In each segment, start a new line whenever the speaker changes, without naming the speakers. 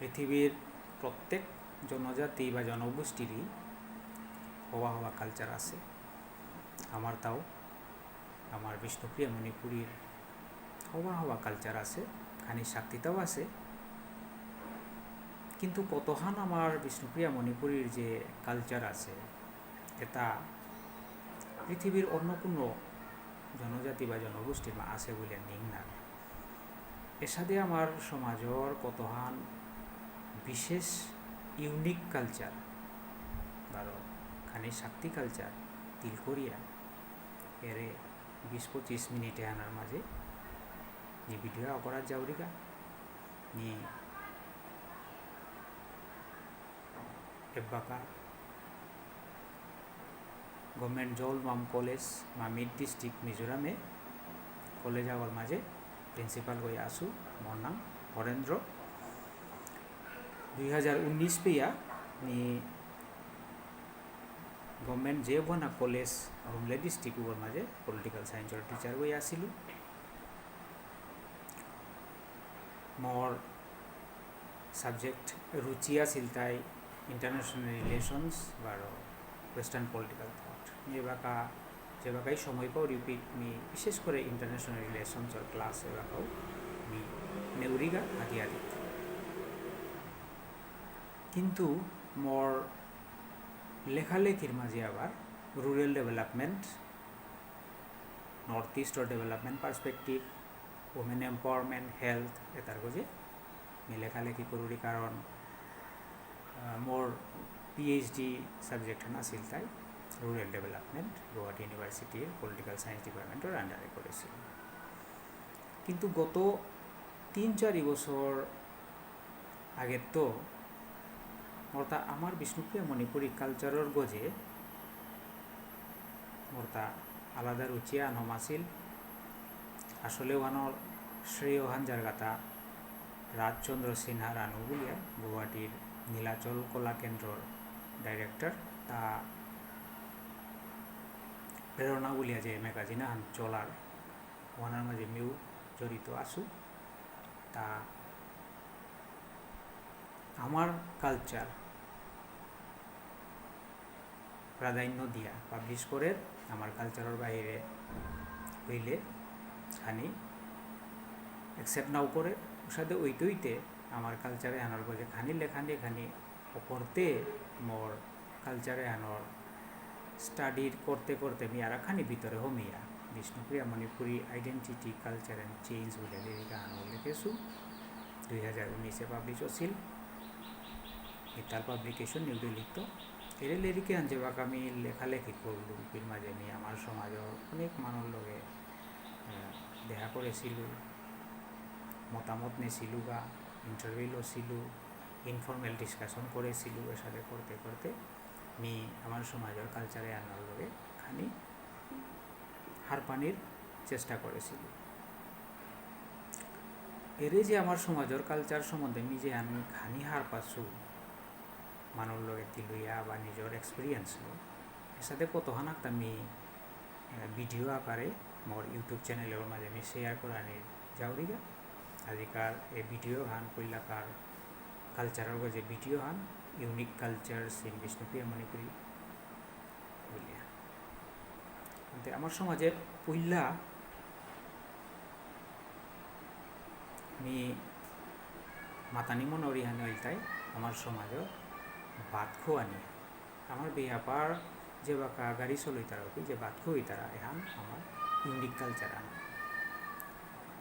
পৃথিবীর প্রত্যেক জনজাতি বা জনগোষ্ঠীরই হওয়া হওয়া কালচার আছে। আমার বিষ্ণুপ্রিয়া মণিপুরীর হওয়া হওয়া কালচার আছে, খানি শাক্তিতাও আছে। কিন্তু কতহান আমার বিষ্ণুপ্রিয়া মণিপুরীর যে কালচার আছে এটা পৃথিবীর অন্য কোনো জনজাতি বা জনগোষ্ঠীর আছে বলে নিং না। এর সাথে আমার সমাজের কতহান বিশেষ ইউনিক কালচার বারো খানি শাক্তি কালচার তিল করিয়া এরে 20-25 মিনিটে আনার মাঝে নি ভিডিও অপরাধ যাওরিকা নি এব্বাকা গভর্নমেন্ট জল মাম কলেজ মামির ডিস্ট্রিক্ট মিজোরামে কলেজ আওয়ার মাঝে প্রিন্সিপাল হয়ে আসু। মোর নাম হরেন্দ্র। 2019 পেয়া নি গভর্নমেন্ট যে বনা কলেজ হুমলে ডিস্ট্রিক্টর মাঝে পলিটিক্যাল সায়েন্সের টিচার হয়ে আসিল। মোর সাবজেক্ট রুচি আছিল তাই ইন্টারন্যাশনাল রিলেশনস বা ওয়েস্টার্ন পলিটিক্যাল থট যেবাকাই সময় পাও রিপিট মি বিশেষ করে ইন্টারন্যাশনাল রিলেশনসর ক্লাস এবাকাও মি নেউরিগা হাতিয়া দিত। কিন্তু মোর লেখালেখির মাঝে আবার rural development, north store development perspective, women empowerment, health এটার গজে মি লেখালেখি করুরি। কারণ মোর পিএইচডি সাবজেক্ট আছিল তাই রুরাল ডেভেলপমেন্ট গুয়াহাটি ইউনিভার্সিটির পলিটিক্যাল সায়েন্স ডিপার্টমেন্টের আন্ডারে করেছিল। কিন্তু গত 3-4 বছর আগের তো মোরতা আমার বিষ্ণুপ্রিয়া মণিপুরী কালচারের গজে মোরতা আলাদা রুচি আনম আছিল। আসলে ওহানোর শ্রেয় ওহান জায়গাটা রাজচন্দ্র সিনহা রানু বলিয়া গুয়াহাটির নীলাচল কলা কেন্দ্রর ডাইরেক্টর তা প্রেরণা বলিয়া যে ম্যাগাজিন আন চলার ওহানার মাঝে মিউ জড়িত আসু। তা আমার কালচার প্রাধান্য দিয়া পাবলিশ করে আমার কালচারের বাইরে হইলে খানি অ্যাকসেপ্ট নাও করে ওর সাথে ওইতে আমার কালচারে আনার গজে খানি লেখানি খানি করতে মোর কালচারে আনার স্টাডির করতে করতে আমি আর খানি ভিতরে হমিয়া Bishnupriya Manipuri identity culture and change বলে লেরিকা আনব লিখেছু। 2019 পাবলিশ হচ্ছিল তার পাবলিকেশন নিউ দিল্লিত। এর লেরিকে আনছে বাক আমি লেখালেখি করলু এর মাঝে আমি আমার সমাজের অনেক মানুষ লগে দেখা করেছিল, মতামত নিয়েছিল বা ইন্টারভিউ লছিল, ইনফর্মেল ডিসকাশন করেছিল। এর সাথে করতে করতে আমি আমার সমাজের কালচারে আনার লগে খানি হার পানির চেষ্টা করেছিল। এর যে আমার সমাজের কালচার সম্বন্ধে আমি খানি হার পাচ্ছু মানুষ লগে তিলইয়া বা নিজের এক্সপিরিয়েন্স এর সাথে কতখান একটা আমি ভিডিও আকারে মোর ইউটিউব চ্যানেলের মাঝে আমি শেয়ার করে আনি যাওরিগা। আজিকার এই ভিডিও হান কইলাকার কালচারের যে ভিডিও হান unique cultures in Bishnupriya Manipuri বলিয়া আমার সমাজে পইলা আমি মাতানি মনোরিহান হইতাই আমার সমাজের ভাত খোয়া নিয়ে আমার বিয়াপার যে বাকা গাড়ি চলই তারা যে ভাত খোয়াই তারা এহান আমার ইউনিক কালচার আন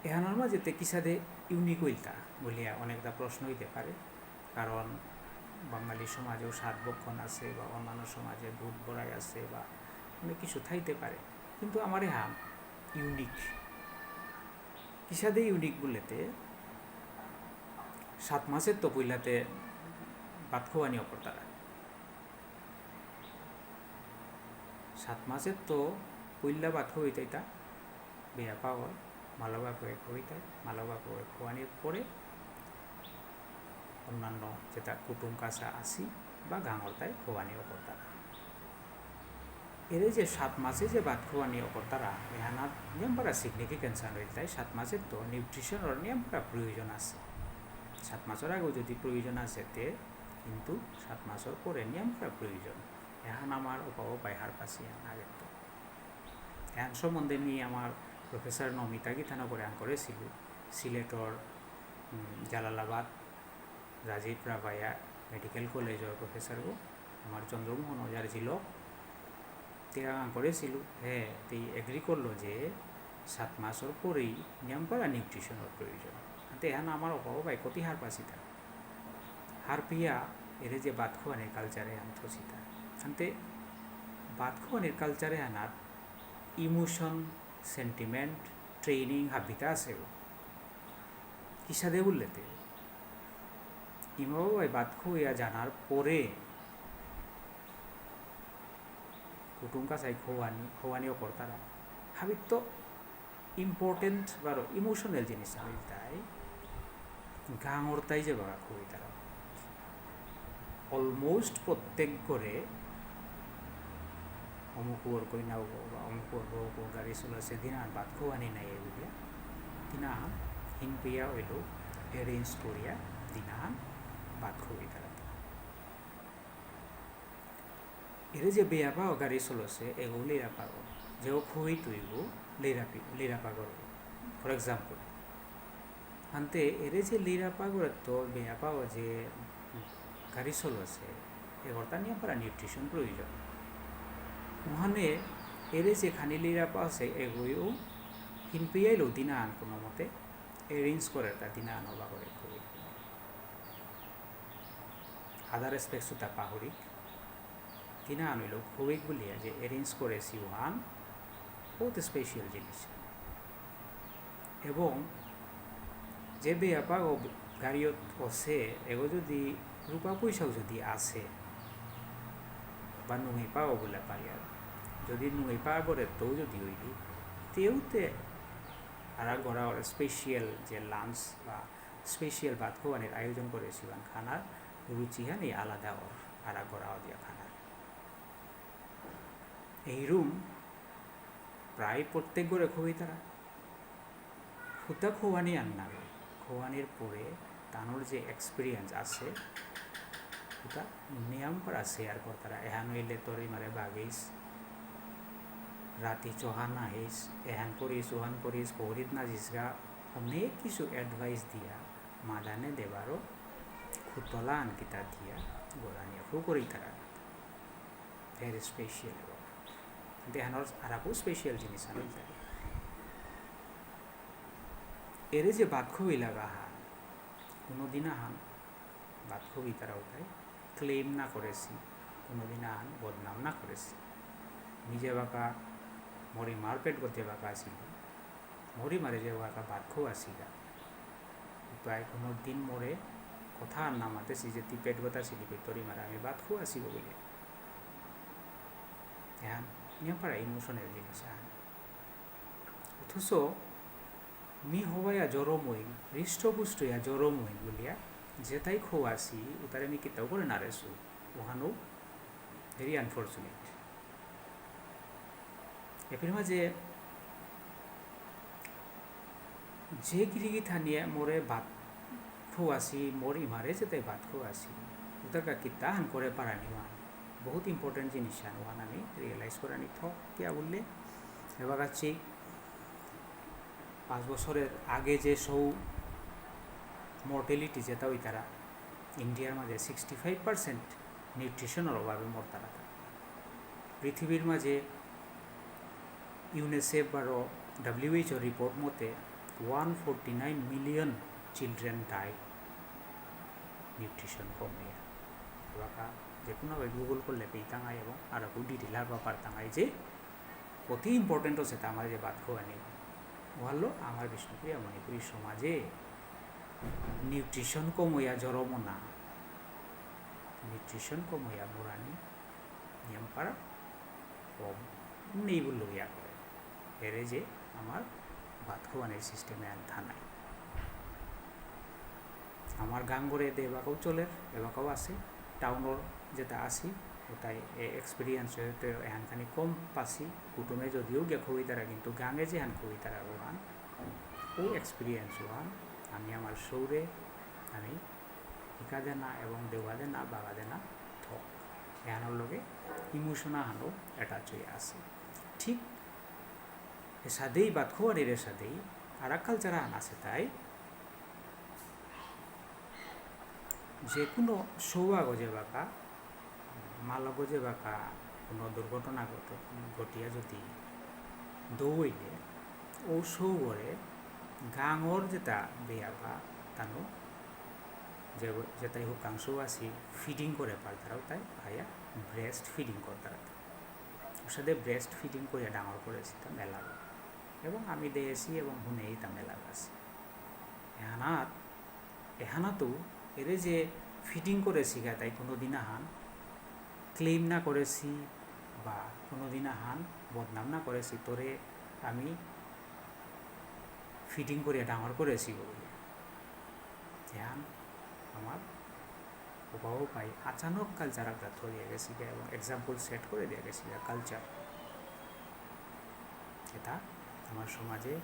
এহানোর মাঝেতে কিসাদে ইউনিক হইতা বলিয়া অনেকটা প্রশ্ন হইতে পারে। কারণ বাঙালি সমাজেও 7 বক্ষণ আছে বা অন্যান্য সমাজে ভূত বড়াই আছে বা অনেক কিছু থাইতে পারে, কিন্তু আমার এহান ইউনিক কিসাদে ইউনিক বলেতে 7 মাসের তো পইলাতে ভাত খোয়ানি অপর তারা 7 মাসের তো পইলা ভাত খোয়াইতাই তা বেয়া পাওয়ার মালবা করে খোয়াইতাই মালবা করে খোয়ানির পরে অন্যান্য যেটা কুটুম কাছা আসি বা গাঙরতায় খোয়ানি অপর তারা এর যে 7 মাসে যে ভাত খোয়ানি অপর তারা এহানার নিয়ম পারা সিগনিফিকেন্স হইতাই 7 মাসের তো নিউট্রিশনের নিয়ম পারা প্রয়োজন আছে। 7 মাসের আগেও যদি প্রয়োজন আছে তে কিন্তু 7 মাসের পরে নিয়ম করা প্রয়োজন এখন আমার উপায় হার পাচ্ছি আগের তো এখন সম্বন্ধে নিয়ে আমার প্রফেসর নমিতা গীতানা করে করেছিল সিলেটর জালালাবাদ রাজীব রাভায়া মেডিকেল কলেজের প্রফেসর আমার চন্দ্রমোহন ওজার ছিল তে করেছিল হ্যাঁ তুই এগ্রি করলো যে 7 মাসের পরেই নিয়ম করা নিউট্রিশনের প্রয়োজন তে এখন আমার অপায় ক্ষতি হার পাচ্ছিতা হার পিয়া এর যে ভাত খোয়ানের কালচারে আনথসিতা আনতে ভাত খোয়ানের কালচারে আনার ইমোশন সেন্টিমেন্ট ট্রেনিং হাবিতা আছে কিসাদে বললেতে ইমাবাই ভাত খোয়া জানার পরে কুটুম কাছাই খোয়ানিও করতারা হাবিত তো ইম্পর্টেন্ট বারো ইমোশনাল জিনিস আমি তাই গাঙরতাই যে বাবা খুবই তারা অলমোস্ট প্রত্যেক করে অমুকুর কই নাও বা অমুকুর বউ গাড়ি চলাছে দিন আর ভাত খোয়ানি নাই এগুলো দিনা হিনপিয়া হইল এরেঞ্জ করিয়া দিনা ভাত খুবই তারা এর যে বেয়া পাও গাড়ি চলছে এগো লেরা পাও যে খুবই তুইব লেরা পাগর ফর এক্সাম্পল আনতে এর যে লেরা পাগর তো বেয়া পাও যে গাড়ি চলছে এগরটা নিয়ে পারা নিউট্রিশন প্রয়োজন ওখানে এর যে খানি লেরা পাওছে এগোও হিনপিয়াইলো দিনা আন কোনো মতে এরেঞ্জ করে তা দিনা আনো বাগরে খুবই আদার রেসপেক্ট তা পাহরিক দিনা আনইল খুবই বলিয়া যে এরেঞ্জ করেছি ওয়ান বহুত স্পেশাল জিনিস এবং যে বেয়াপা গাড়িত আছে এগো যদি রূপা পয়সাও যদি আছে বা নুই পাও বলে পাই আর যদি নুই পা করে তো যদি হইলি তেউতে আর গড়া স্পেশাল যে লাঞ্চ বা স্পেশাল ভাত খোয়ানের আয়োজন করেছিলাম খানার রুচিহানি আলাদা ওর আর গড়াও দিয়া খানার এই রুম প্রায় প্রত্যেক ঘরে খুবই তারা খুদা খোয়ানি আননাবে খোয়ানির পরে তানোর যে এক্সপিরিয়েন্স আছে ওটা নিয়ম করা শেয়ার করতারা এহান হইলে তোর মারে বাগিস রাতি চহান আহিস এহান করিস ওহান করিস পৌরিত না জিসগা অনেক কিছু অ্যাডভাইস দিয়া মাদানে দেবারও খুতলা আনকিতা দিয়া গোড়ানিয়া ফু করি তারা ভেরি স্পেশাল দেহানোর আর একটু স্পেশাল জিনিস আনি থাকে এর যে ভাত খুবই লাগা হান কোনোদিন আহান ভাত খুবই তারা উঠায় ক্লেম না করেছি কোনোদিন আহান বদনাম না করেছি নিজে বাঁকা মরি মারপেট করতে বাঁকা আসিল মরি মারে যে বাঁকা ভাত খুব আসিলা প্রায় কোনো দিন মরে কথা আর নামাতেছি যে তুই পেট কথা ছিলি তরি মারা আমি ভাত খুব আসিব বলে হ্যাঁ নিয়ে পারা ইমোশনের জিনিস অথচ মি হবাইয়া জরমই হৃষ্টপুষ্ট ইয়া জরমই বলিয়া যেটাই খোয়াছি ওটারে আমি কিতাও করে নারেছো ওখানো ভেরি আনফর্চুনেট এর মাঝে যে গিরিগি থানিয়ে মোরে ভাত খোয়াছি মরি মারে যেটাই ভাত খোয়াছি ওটাকে কিতা হান করে পারা নিওয়া বহুত ইম্পর্টেন্ট জিনিস ওখান আমি রিয়েলাইজ করে নি থক কিয়া বললে এবার আছি 5 বছরের আগে যে সৌ মর্টেলিটি যেটা ওই তারা ইন্ডিয়ার মাঝে 65% নিউট্রিশনের অভাবে মরতারা পৃথিবীর মাঝে ইউনিসেফ বারো WHO রিপোর্ট মতে 149 মিলিয়ন চিলড্রেন ডাই নিউট্রিশন কমে বাকা যে কোনোভাবে গুগল করলে পেতাঙাই এবং আর একটু ডিটেল আর পারতাঙাই যে অতি ইম্পর্টেন্ট সেটা আমার যে ভাত খোয়ানি ভালো আমার বিষ্ণুপ্রিয়া মণিপুরী সমাজে নিউট্রিশন কমইয়া জরম না নিউট্রিশন কমইয়া মোরানি নিয়ম পারা কম নেই বললো ইয়া করে এরে যে আমার ভাত খোয়ানির সিস্টেমে আর থানায় আমার গাঙ্গরে এবাকাও চলে এবাকাও আছে টাউনের যেটা আসি ওটাই এক্সপিরিয়েন্স হয়তো এখানখানি কম পাসি কুটুমে যদিও গে খুবই তারা কিন্তু গাঙে যে হান খুবই তারা ওহান ও এক্সপিরিয়েন্স ওহান আমি আমার সৌরে আমি শিকা দেনা এবং দেওয়া দেনা বাগা দেনা থক এহানোর লগে ইমোশনা হানো অ্যাটাচ হয়ে আছে ঠিক এর সাথেই বা খোয়ারের সাথেই আর কালচার আন আছে তাই যে কোনো সৌভাগ যে বাঁকা মালগ যে বাঁকা কোনো দুর্ঘটনা ঘটিয়া যদি দৌড়ে ও সৌগরে গাঙর যেটা বেয়াবা তানো যে যেটাই হোক কাংস আসি ফিডিং করে পারতারাও তাই ভাইয়া ব্রেস্ট ফিডিং করতারা ওর সাথে ব্রেস্ট ফিডিং করে ডাঙর করেছি তা মেলা এবং আমি দিয়েছি এবং শুনেই তা মেলা আছে এহানাতো এরে যে ফিটিং করেছি গা তাই কোনো দিন আহান ক্লেম না করেছি বা কোনো দিন আহান বদনাম না করেছি তোরে আমি ফিটিং করে ডাঙর করেছি বলে ধ্যান আমার অভাব পাই আচানক কালচার একটা ধরিয়ে গেছি এবং এক্সাম্পল সেট করে দিয়ে গেছি কালচার এটা আমার সমাজে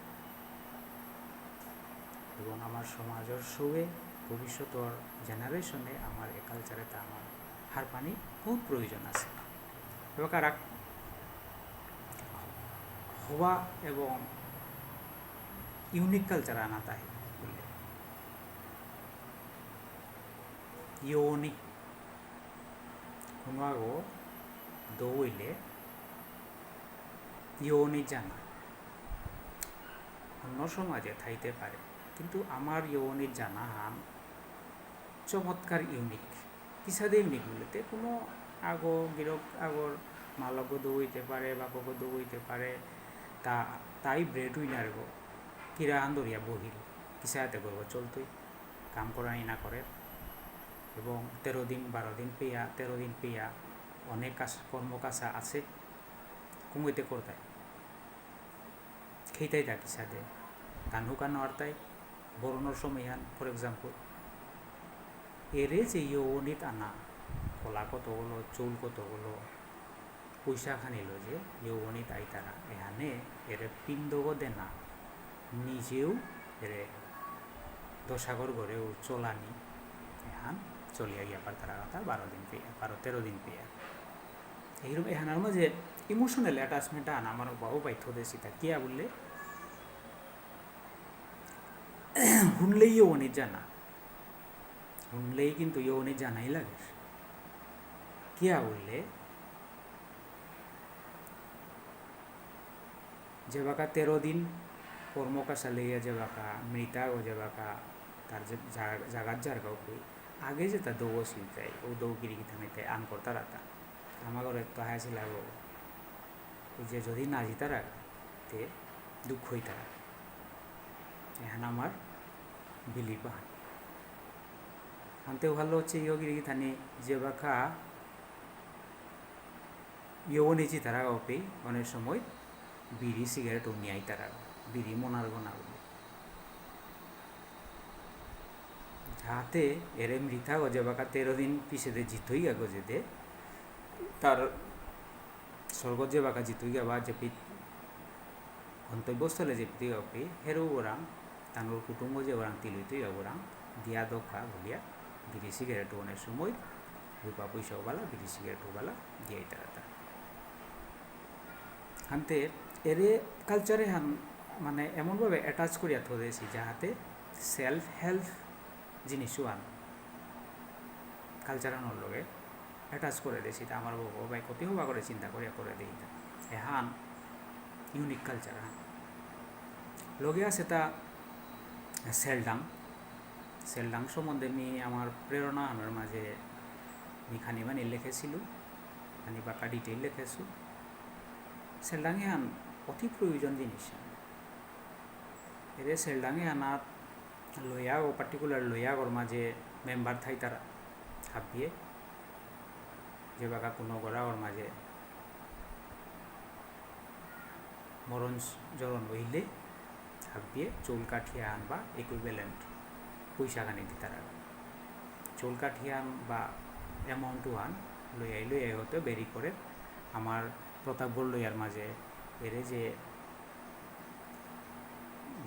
এবং আমার সমাজের সবে ভবিষ্যতর জেনারেশনে আমার এই কালচারে তা আমার হার পানি খুব প্রয়োজন আছে এবং আর হওয়া এবং ইউনিক কালচার আনা তাই বললে ইউনি কোনো আগো দৌড়লে ইউনি জানা অন্য সমাজে থাইতে পারে কিন্তু আমার ইউনিক জানা হান চমৎকার ইউনিক কিসাদে ইউনিক বলতে কোনো আগো গিরক আগর মালক দৌড়ইতে পারে বাপক দৌড়ইতে পারে তাই ব্রেড উইনার গো কিরা আন্দরিয়া বহিল কিসাতে করবো চলতই কাম করাই না করে এবং 13 দিন 12 দিন পেয়া 13 দিন পেয়া অনেক কর্মকাশা আছে কুমইতে করতাই খেইতাই থাকি সাথে ধান হুকানো আরতাই বরণের সময় আন ফর এক্সাম্পল এরে যে ইয়নিত আনা কলা কতগুলো চুল কতগুলো পয়সা খানিল যে ইয়নিত আইতারা এখানে এরে পিণ্ডগ দেনা নিজেও এরে দশাগর ঘরেও চলানি এখান চলিয়া গিয়া পার তারা কথা 12 দিন পেয়া 13 দিন পেয়া এইরকম এখানের মাঝে ইমোশনাল অ্যাটাচমেন্ট আন আমার বাবু পাইথ দেশি তা কিয়া বললে শুনলেই ইয়নিত জানা শুনলেই কিন্তু ইয়নিত জানাই লাগে কিয়া বললে যে বাকা 13 দিন কর্মকাশা লইয়া যে বাকা মৃতা ও যে বাকা তার যে জাগাত জারগাও কই আগে যে তা দৌ শিলতাই ও দৌগিরি থানাইতে আন করতা রাতা আমার একটু হাসিল আগো যে যদি না জিতারা তে দুঃখ হইতারা এখন আমার বিলিভ আনতেও ভালো হচ্ছে ইয়োগিরি থানি যে বাকা ইয়ো নিচি তারা অপেই অনেক সময় বিড়ি সিগারেট নিয়াই তারা বিড়ি মনার গোনা বলে যাতে এরে মৃথা গজে বাকা 13 দিন পিছেতে জিতই গা গজেতে তার স্বর্গ যে বাকা জিতই গা বা যেপি গন্তব্যস্থলে যেপি গাপি হেরো ওরাং তানোর কুটুম্ব যে ওরাং তিলইতই ওরাং দিয়া দখা বলিয়া বিড়ি সিগারেট অনেক সময় রূপা পয়সাও বালা বিড়ি সিগারেটও বালা দিয়াই তারা হানতে এরে কালচারে হান মানে এমনভাবে অ্যাটাচ করিয়া থরেছি যাহাতে সেলফ হেল্প জিনিসও আন কালচারানোর লগে অ্যাটাচ করে দিয়েছি তা আমার বাবু ভাই কত হবা করে চিন্তা করিয়া করে দিই এহান ইউনিক কালচার হান লগে আছে তা সেলডাং সম্বন্ধে আমি আমার প্রেরণা আমার মাঝে আমি খানি মানে লিখেছিল খানি বাকা ডিটেইল লিখেছো সেলডাঙে আন অতি প্রয়োজন জিনিস এরে সেলডাঙে আনাত লয়া ও পার্টিকুলার লয়াগর মাঝে মেম্বার থাই তারা হাবিয়ে যে বাকা কোনো গড়া ওর মাঝে মরণ জরণ হইলে হাবিয়ে চুল কাঠিয়া আন বা ইকুইভ্যালেন্ট পয়সা খানি দি তারা চুল কাঠিয়া আন বা অ্যামাউন্টও আন লয়াই হতে বেরি করে আমার প্রতাপগড় লইয়ার মাঝে এরে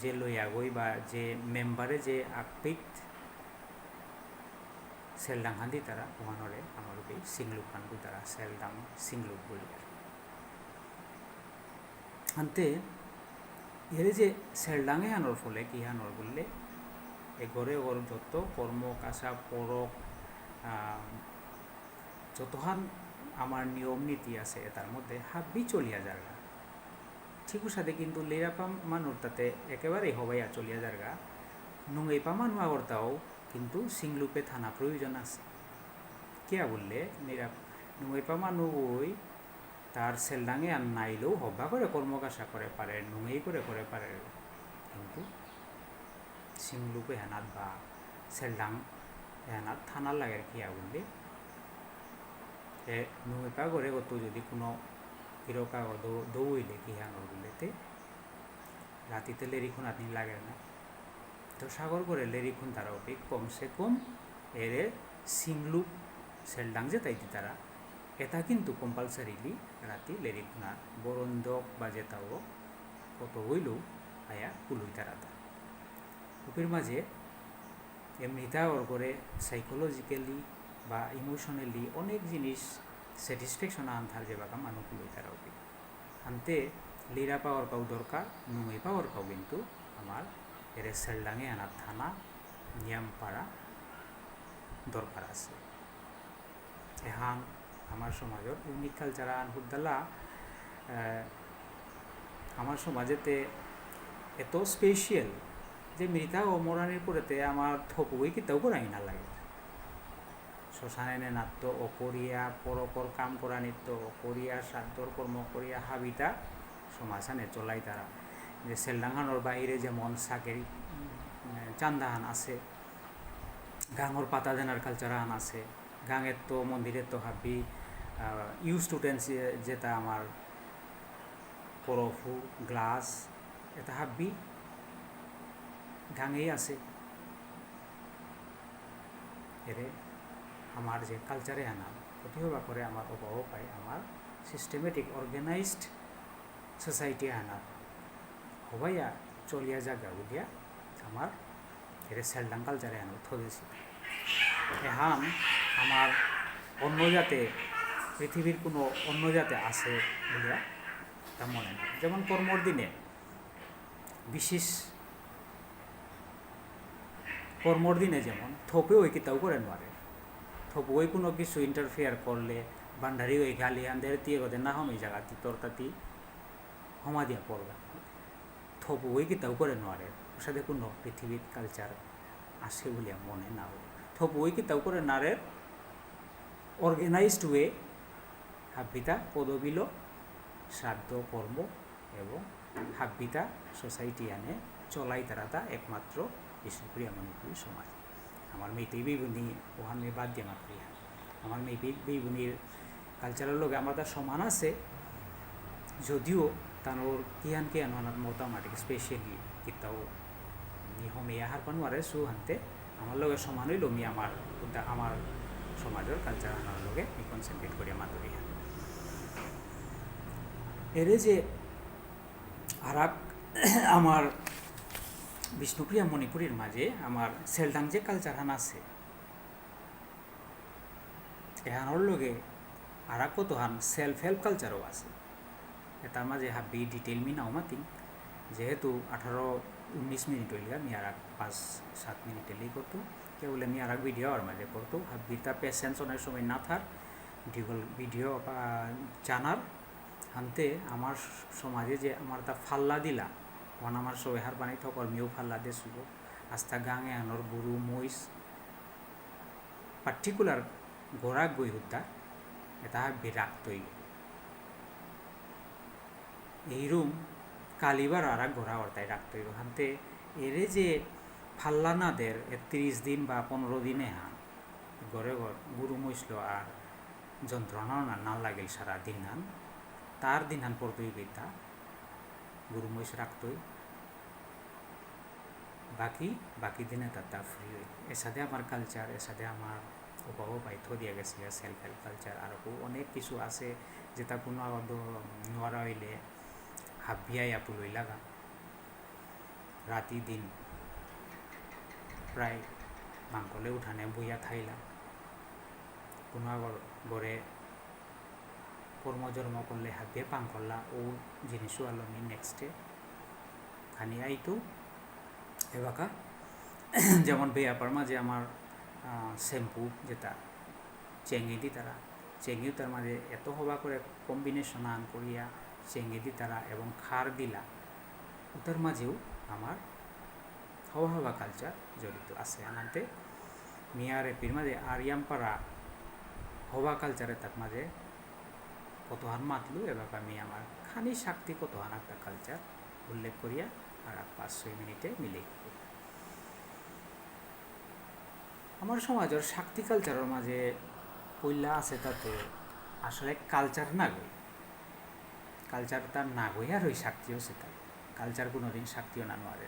যে লইয়া গই বা যে মেম্বারে যে আকপিত সেলডাং হান্দি তারা ওহানরে আমার সিংলুক হানবু তারা সেলডাং সিংলুক বলি আনতে এরে যে সেলডাঙে হানোর ফলে কি হানোর বললে এ ঘরে ওর যত কর্ম কাসা পরক যতহান আমার নিয়ম নীতি আছে তার মধ্যে হাব্বি চলিয়া যারগা ঠিকুর সাথে কিন্তু লেরাপা মানুষ তাতে একেবারেই হবাইয়া চলিয়া যারগা নুঙ্গাইপা মানু আগরতাও কিন্তু সিংলুপে থানা প্রয়োজন আছে কিয়া বললে নুঙ্গাইপা মানু ওই তার সেলডাঙে আর নাইলেও হব্বা করে কর্মকাশা করে পারে নুঙ্গাই করে পারে কিন্তু সিংলুপে হেনাত বা সেলডাং হেনাত থানার লাগে কিয়া বললে নুঙ্গাইপা করে কত যদি কোনো কিরকা দৌইলে কি হানোর বললেতে রাতিতে লেরিখুন আপনি লাগে না তো সাগর করে লেরিখুন তারা ওকে কমসে কম এরে সিংলুপ সেলডাং যে তাইতে তারা এটা কিন্তু কম্পালসারিলি রাতি লেরিখুনা বরন্দক বা যেতাও কত হইলেও আয়া কুলুই তারা উপির মাঝে এমনিতা ওর করে সাইকোলজিক্যালি বা ইমোশনালি অনেক জিনিস স্যাটিসফ্যাকশন আনথার যে বাকা মানুষ কুলুই তারা ওকে আনতে লিরা পাওয়ার কাউ দরকার নুই পাওয়ার কাউ কিন্তু আমার এরে সেলডাঙে আনার থানা নিয়ম পাড়া দরকার আছে এহান আমার সমাজের ইউনিক কালচার আন হুদ্দালা আমার সমাজেতে এত স্পেশিয়াল যে মৃতা ও মরানির পরেতে আমার থপুই কিতাও করাই না লাগে শ্মশানে নাট্য ও করিয়া পরপর কাম করা নৃত্য ও করিয়া সাধ্যর কর্ম করিয়া হাবিতা সমাসানে চলাই তারা যে সেলডাঙানোর বাইরে যেমন সাকের চান্দাহান আছে গাঙর পাতা দেনার কালচারাহান আছে গাঙের তো মন্দিরের তো হাবি স্টুডেন্টস যেটা আমার করফু গ্লাস এটা হাবি গাঙেই আছে এরে আমার যে কালচারে আনা ক্ষতি হবা করে আমার অভাব পাই আমার সিস্টেমেটিক অর্গানাইজড সোসাইটি আনা হবাইয়া চলিয়া জাগা বুঝিয়া আমার এর সেলডাং কালচারে আনা থদিছি এহান আমার অন্য জাতে পৃথিবীর কোনো অন্য জাতে আছে বলিয়া তা মনে না যেমন কর্মর দিনে বিশেষ কর্মর দিনে যেমন থপে ওই কিতাও করে নোয়ারে থপ ওই কোনো কিছু ইন্টারফেয়ার করলে বান্ডারি ওই গালি আনদের দিয়ে ওদের না হম এই জায়গাতে তোর তাতি হমা দিয়া পড়বা থপ ওই কিতাও করে নোয়ারে ওর সাথে কোনো পৃথিবীর কালচার আসে বলিয়া মনে না থপ ওই কিতাও করে নারের অর্গানাইজড ওয়ে হাব্বিতা পদবিল শ্রাদ্ধ কর্ম এবং হাব্বিতা সোসাইটি আনে চলাই তারা একমাত্র বিষ্ণুপ্রিয়া মণিপুরী সমাজ আমার মেয়েতেই বেগুনি ওখান মেয়ে বাদ দিয়ে আমার প্রিয়া আমার মেয়ে বেগুনির কালচারের লোক আমার তার সমান আছে যদিও তার ওর কিয়ান আমার মোটামুটি স্পেশালি কিতাও নিহমে আহার পানো আরে সু হানতে আমার লগে সমান হইল মি আমার সমাজের কালচার আনার লগে মি কনসেন্ট্রেট করি মাধুরী এরে যে আর আমার বিষ্ণুপ্রিয়া মণিপুরীর মাঝে আমার সেলডাং যে কালচার হান আছে এহানোর লগে আর কত হান সেলফ হেল্প কালচারও আছে তার মাঝে হাবি ডিটেল মি নাও মাতি যেহেতু 18-19 মিনিট হইলে আমি আর 5-7 মিনিট এলেই করতো কেউ বলে আমি আর ভিডিও আর মাঝে করতো হাবিটা পেশেন্স অনেক সময় না থার ভিডিও জানার হানতে আমার সমাজে যে আমার তা ফাল্লা দিলা ওখানে আমার সবাই হার বানাই থাক আমিও ফাল্লা দিয়ে শুভ আস্তা গাঙে আনোর গরু মহিষ পার্টিকুলার গোড়া গই হুদ্দা এটা বিরাক্তই এইরুম কালিবার আর এক ঘোরা অর্থায় রাখতই হানতে এরে যে ফাল্লা না দের 30 দিন বা 15 দিনে হান ঘরে ঘর গরু মহিষল আর যন্ত্রণা না লাগিল সারা দিন হান তার দিন হান পড়তই বেতা গরু মহিষ রাখতই বাকি দিনে তার ফ্রি হই এর সাথে আমার কালচার এর সাথে আমার অভাবও পাইথ দিয়া গেছে সেলফ হেল্প কালচার আর অনেক কিছু আছে যেটা কোনো নোয়ারা হইলে হাবিয়াই আপু লই লাগা রাতি দিন প্রায় মাংকলে উঠানে বইয়া থাইলা কোনো আগর গড়ে কর্মজন্ম করলে হাত দিয়ে পাং করলা ও জিনিসও আলমি নেক্সটে খানি আইতো এবাকা যেমন বেয়াপার মাঝে আমার শ্যাম্পু যেটা চেঙ্গি দি তারা চেঙ্গিও তার মাঝে এত হবা করে কম্বিনেশন আন করিয়া চেঙ্গি দি তারা এবং খার দিলা ওটার মাঝেও আমার হাওয়া হাওয়া কালচার জড়িত আছে আনাতে মিয়ার এপির মাঝে আরিয়ামপাড়া হওয়া কালচারে তার মাঝে কতহান মাতলু এবার আমি আমার খানি শক্তি কতহান একটা কালচার উল্লেখ করিয়া আর 5-6 মিনিটে মিলে আমার সমাজের শক্তি কালচারের মাঝে পইলা আছে তাতে আসলে কালচার না গই কালচার তার না গই আর ওই শক্তিও সেটা কালচার কোনোদিন শক্তিও না নোয়ারে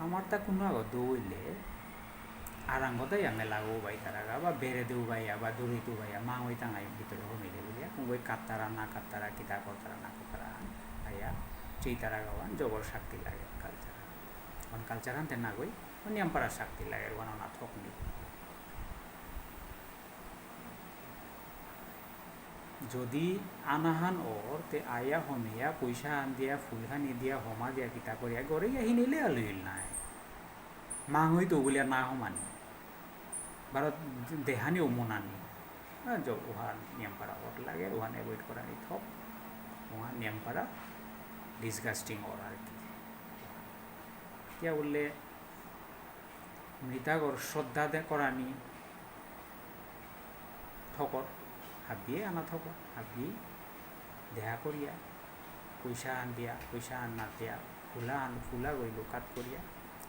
আমার তা কোনো আগত দৌড়লে আরাঙ্গতাই মেলাগো বাই তারা বা বেড়ে দেউ বাইয়া বা দড়ি দু বাইয়া মা ওই টাঙাই ভিতরে হমিলে বুঝিয়া ওই কাত্তারা না কাত্তারা কিতা করতারা না করতারা আইয়া সেই তারা গাওয়ান জবর শক্তি লাগে কালচার এখন কালচার আনতে না গই নিয়মপাড়া শক্তি লাগে না থকনি যদি আনাহান ওর তে আয়া হমিয়া পয়সা আন দিয়া ফুলহানি দিয়া হমা দিয়া কিতা করিয়া গড়ে আহি নিলে আলুইল নাই মা হইতো বলিয়া না হমানি ভারত দেহানি উমনানি ওহা নিয়মপাড়া ওর লাগে ওহান এভয়েড করানি থক ওহা নিয়মপাড়া ডিসগাস্টিং ওর আর কি এতিয়া বললে মৃতাগর শ্রদ্ধা দে করানি ঠকর হাবিয়ে আনা ঠকর হাবিয়ে দেহা করিয়া পয়সা আন দিয়া পয়সা আন না দিয়া ফুলা গইল কাট করিয়া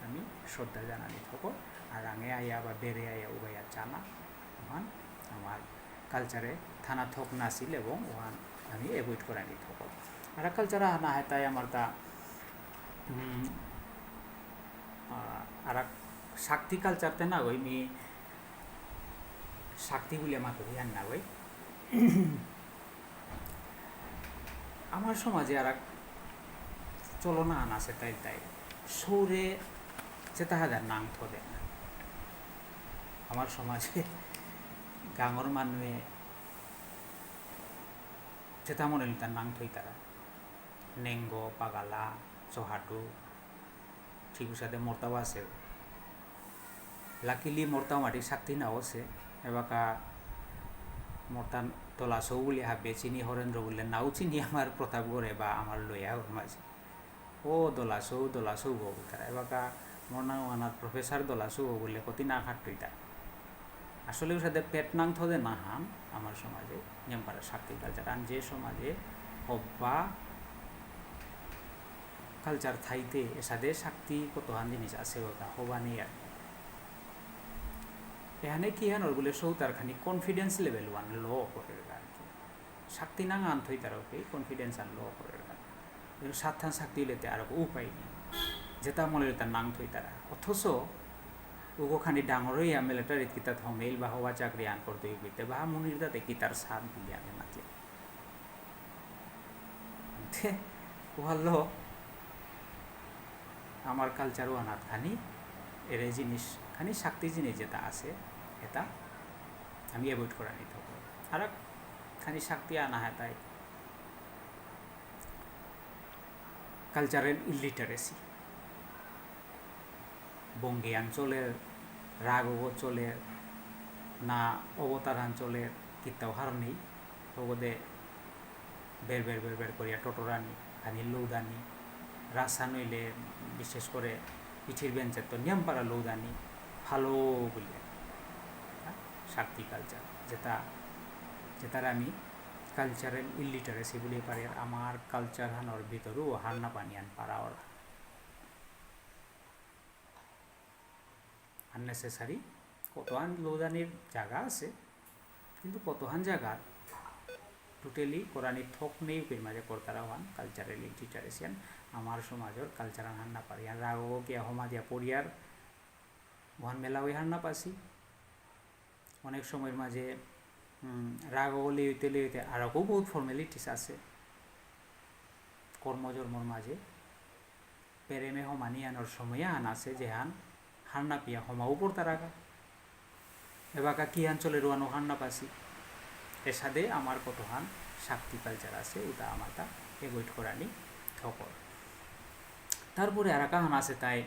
আমি শ্রদ্ধা জানানি ঠকর আর আঙে আইয়া বা বেড়ে আইয়া উবাইয়া জানা ওহান আমার কালচারে থানা থক নাছিল এবং ওহান আমি এভয়েড করানি ঠকর আর কালচার আনা হয় তাই আমার তা আর শক্তি কালচারতে না গই মি শক্তি বলিয়া মাতো হিয়ান না গই আমার সমাজে আর চলনা আন আছে তাই তাই সৌরে যেটা হাজার নাং থদে না আমার সমাজে গাঙর মানুষে যেটা মনে তার নাং থই তারা নেঙ্গ পাগালা চহাটু ঠিক সাথে মর্তাও আছে লাকিলি মর্তাও মাটি শক্তি নাও আছে এবাকা মর্তান তলাশৌ বলে হাবে চিনি হরেন্দ্র বললে নাও চিনি আমার প্রতাপগড়ে বা আমার লইয়া মাঝে ও দলাশৌ বউ তারা এবাকা মরনাও আনার প্রফেসর দলাশৌ বললে কতি না খাটতই তা আসলে ওর সাথে পেট নাং থদে না হাম আমার সমাজে নিয়মপাড়া শক্তি কালচার আর যে সমাজে হব্বা কালচার থাইতে এসাদে শক্তি কতহান জিনিস আছে ওটা হবা নেই আর এখানে কি হেন বলে সৌতার খানি কনফিডেন্স লেভেল ওয়ান লো করে আর কি শক্তি না আন থই তার ওকে কনফিডেন্স আর লো করে সাতখান শক্তি লেতে আর উপায় নেই যেটা মনে তার নাং থই তারা অথচ ওখানি ডাঙরই মিলিটারিত কিতা থমেইল বা হওয়া চাকরি আন করতে হইতে বা মনির দাতে কিতার সাথ বিলি আমি মাতি ভালো আমার কালচারও আনাত খানি এর জিনিস খানি শক্তি জিনিস যেটা আছে এটা আমি এভয়েড করা নিতে হবে আর খানি শক্তি আনা হয় তাই কালচারাল ইলিটারেসি বঙ্গী অঞ্চলের রাগ অঞ্চলের না অবতারাঞ্চলের কিতাও হার নেই ওদের বের করিয়া টটরানি খানি লৌদানি রাসা নইলে বিশেষ করে পিঠির বেঞ্চের তো নিয়মপাড়া লৌদানি ভালো বলে শক্তি কালচার যেটার আমি কালচারাল ইলিটারেসি বলে পারি আর আমার কালচার হানোর ভিতরেও হান্না পানিয়ান পারা ওরা আননেসেসারি কতহান লৌদানির জায়গা আছে কিন্তু কতহান জায়গা টোটালি কোরআনি থক নেই ফির মাঝে করতারা হান কালচারাল লিটারেশিয়ান আমার সমাজের কালচারাল হান্না পারি আর রাগো গিয়া হমা দিয়া পড়িয়ার ওহান মেলা ওই হান্না পাসি অনেক সময়ের মাঝে রাগো লইতে আরও বহুত ফর্মালিটিস আছে কর্মজন্মর মাঝে প্রেমে হমানি আনোর সময় আন আছে যে হান হান্না পিয়া হমাও পড়তা রাগা এবাকা কি অঞ্চলে রোয়ানো হান না পাসি এর সাথে আমার কতহান শক্তি কালচার আছে ওটা আমারটা এভয়েড করানি থকর তারপরে আর কাহান আছে তাই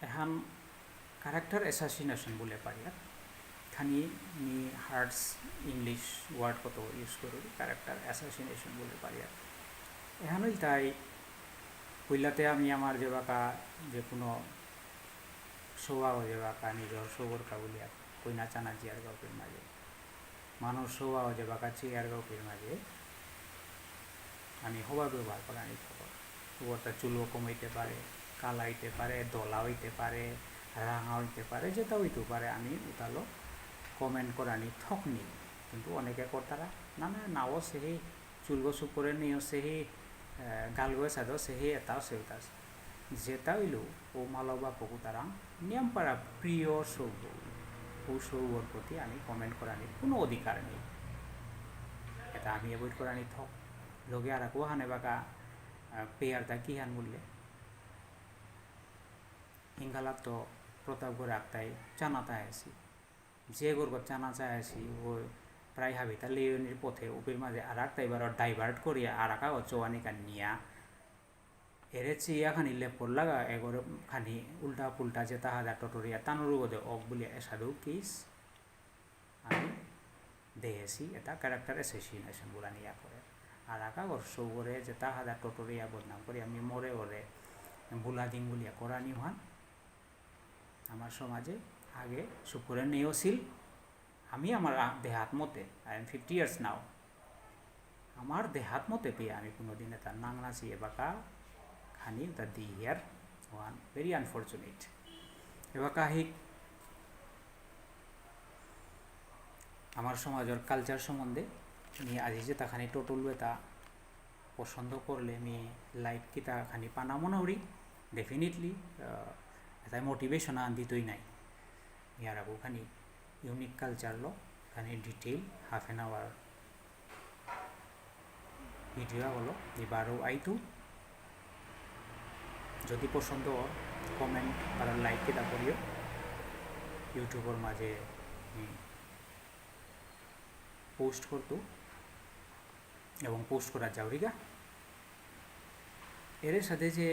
এখন ক্যারেক্টার অ্যাসাসিনেশন বলে পারি আর খানি নি হার্ডস ইংলিশ ওয়ার্ড কত ইউজ করি ক্যারেক্টার অ্যাসাসিনেশন বলে পারি আর এখানেই তাই পইলাতে আমি আমার যেবাকা যে কোনো স্বভাব যেবাকা নিজের সবরকা বলি আর কইনা চানা জিয়ার গল্পের মাঝে মানুষ স্বভাব যেবাকা চিয়ার গল্পের মাঝে আমি হবা ব্যবহার করা নি খবর খবরটা চুলও কমাইতে পারে কালা হইতে পারে দলা হইতে পারে রাঙা হইতে পারে যেটা হইতে পারে আমি উতালো কমেন্ট করানি থকনি কিন্তু অনেকে করতারা না না নাও সেহি চুলগো সুপরে নিও সেহি গালগো সাদো সেহি এটাও সেউতাস যেটা হইলো ও মালবা পকুতারাং নিয়ম পারা প্রিয় সৌগ ও সৌগর প্রতি আমি কমেন্ট করানি কোনো অধিকার নেই এটা আমি এভয়েড করানি থক লগে আর আকো হানে বাকা পেয়ারটা কি হান বললে হিঙ্গালাত তো প্রতাপগড় একটাই চানাতে আসি যে গর্ব চানা চাই আসি ও প্রায় হাবিতা লেয়নির পথে উপের মাঝে আর একটা এবার ডাইভার্ট করিয়া আর একা চোয়ানি কান নিয়া এরে চিয়া খানি লেপর লাগা এগর খানি উল্টা পুল্টা যে তাহাদা টটরিয়া তানুর বোধে অক বলিয়া এসাদু কিস আমি দেখেছি এটা ক্যারেক্টার অ্যাসাসিনেশন বলা নিয়া করে আর একা গর্ষ করে যে তাহাদা টটরিয়া বদনাম করি আমি মরে ওরে বুলাদিং বলিয়া করানি হন আমার সমাজে আগে সুপুরে নেওছিল আমি আমার দেহাত মতে আই এম 50 ইয়ার্স নাও আমার দেহাত মতে পেয়ে আমি কোনোদিন এটা নাংনাছি এবাকা খানি ওটা দি হিয়ার ওয়ান ভেরি আনফর্চুনেট এবাকা হিক আমার সমাজের কালচার সম্বন্ধে নিয়ে আজি যে তা খানি টোটলবে তা পছন্দ করলে আমি লাইক কি তা খানি পানা মনে করি ডেফিনেটলি এটা মোটিভেশন দিতই নাই ইয়ার আগো খানি ইউনিক কালচার লো খানি detail half an hour video হলো এবারও আইতু যদি পছন্দ কমেন্ট আর লাইক কেটা করিও ইউটিউবের মাঝে পোস্ট করতো এবং পোস্ট করা যাওরিগা এর সাথে যে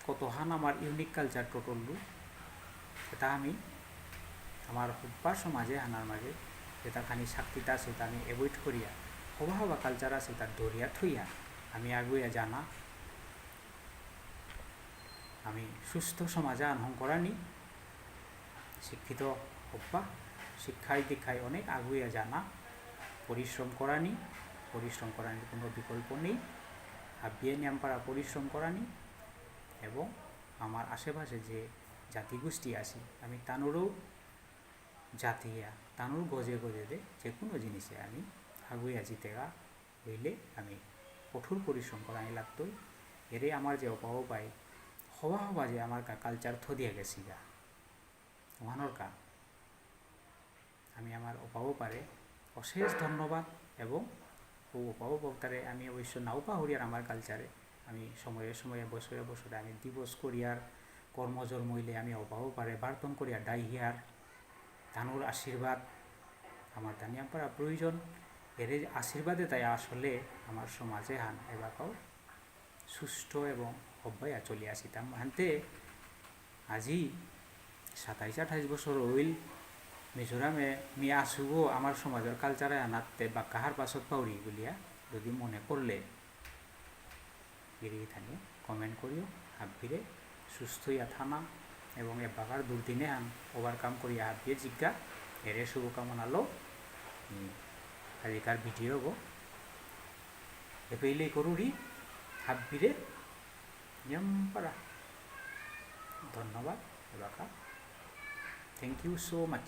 কতহান আমার ইউনিক কালচার টোটলু এটা আমি আমার হুব্বার সমাজে হানার মাঝে যেটা খানি শক্তিটা আছে তা আমি এভয়েড করিয়া হবা হবা কালচার আছে তার ধরিয়া থইয়া আমি আগুয়া জানা আমি সুস্থ সমাজে আনহং করানি শিক্ষিত হব্বা শিক্ষায় দীক্ষায় অনেক আগুয়া জানা পরিশ্রম করানি কোনো বিকল্প নেই হাবিয়ে নিয়ামপাড়া পরিশ্রম করানি এবং আমার আশেপাশে যে জাতিগোষ্ঠী আছে আমি তানুরও জাতিয়া তানুর গজে গজে দে যে কোনো জিনিসে আমি আগুয়া জিতেগা হইলে আমি কঠোর পরিশ্রম করানি লাগতোই এরে আমার যে অভাব পাই হবা হবা যে আমার কালচার থদিয়া গেছি গা ওহানোর কা আমি আমার অভাব পারে অশেষ ধন্যবাদ এবং ও অভাব বক্তারে আমি অবশ্য নাও পাহরিয়ার আমার কালচারে আমি সময়ে সময়ে বছরে বছরে আমি দিবস করিয়ার কর্মজোর মইলে আমি অভাব পারে বার্তন করিয়া ডাইহিয়ার তানুর আশীর্বাদ আমার দানিয়া পারা প্রয়োজন এর আশীর্বাদে তাই আসলে আমার সমাজে হান এবারও সুষ্ঠ এবং অব্যায়া চলে আসিতাম হানতে আজি 27-28 বছর হইল মিজোরামে মি আসুগো আমার সমাজের কালচারে আনাতে বা কাহার পাছত পাউরি বলিয়া যদি মনে করলে গিরি থানিয়ে কমেন্ট করিও হাবিরে সুস্থ ইয়া থানা এবং এ বাগার দুর্দিনে আন ওভারকাম করিয়া হাবিয়ে জিজ্ঞা এরে শুভকামনা লো আজিকার ভিডিও গো এপেইলে করুরি হাবিরে নিয়ম পারা ধন্যবাদ এবাকা থ্যাংক ইউ সো মাচ